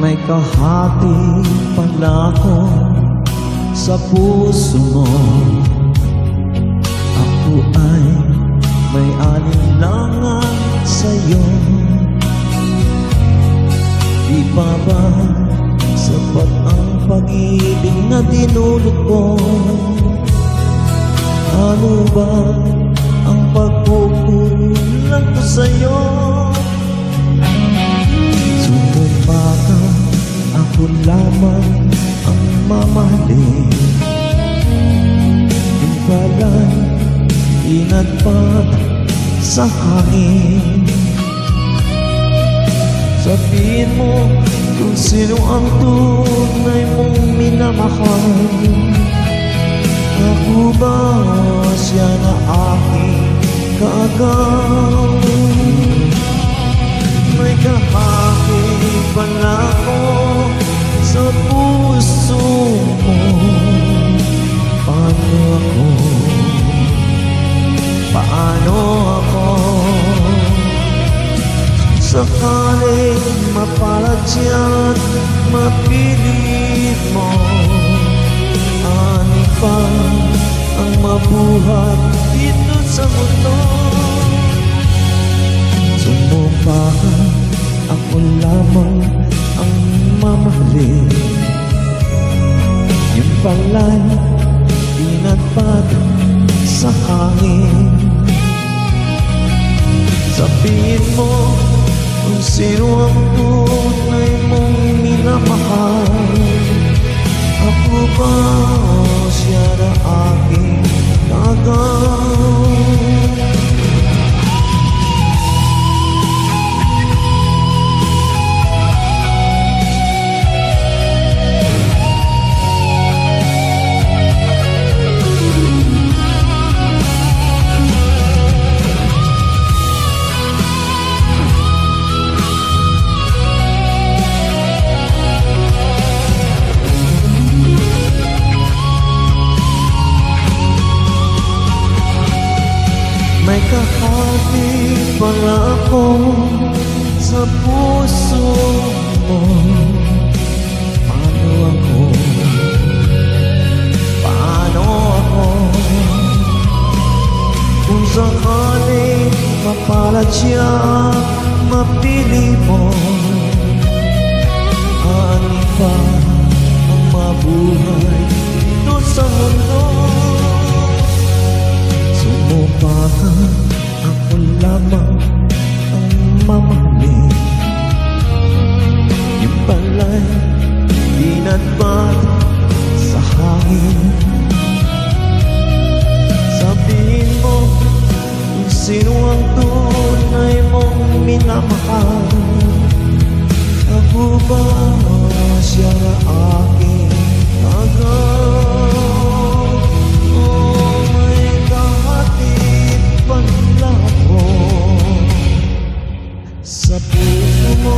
May kahati pala ako sa puso mo. Ako ay may alinlangan sa'yo. Di pa ba sapat ang pag-ibig na dinulot ko? Ano ba ang pagkukulang ko sa'yo? Sumumpa ka, ako lamang ang mamahalin. Yung pala'y inagpag sa hangin. Sabihin mo kung sino ang tunay mong minamahal. Ako ba siya na aking kaagaw? May kahati pala ako sa puso mo. Paano ako? Paano ako? Sakaling mapalad siya't mapilit mo, ani pa ang mabuhat dito sa mundo. Sumumpa ka, ako lamang ang mamahalin. Yung pala'y inagpag sa hangin. Sabihin mo kung sino ang tunay mong minamahal. Ako ba siya na aking kaagaw? May kahati pala ako sa puso mo. Paano ako? Paano ako? Kung sakaling mapalad siya, mapili mo, ani pa ang mabuhay dito sa mundo. Sumumpa ka, ako lamang ang mamahalin. Yung pala'y inagpag sa hangin. Sabihin mo kung sino ang tunay mong minamahal. Ako ba siya na aking kaagaw? Sa puso mo.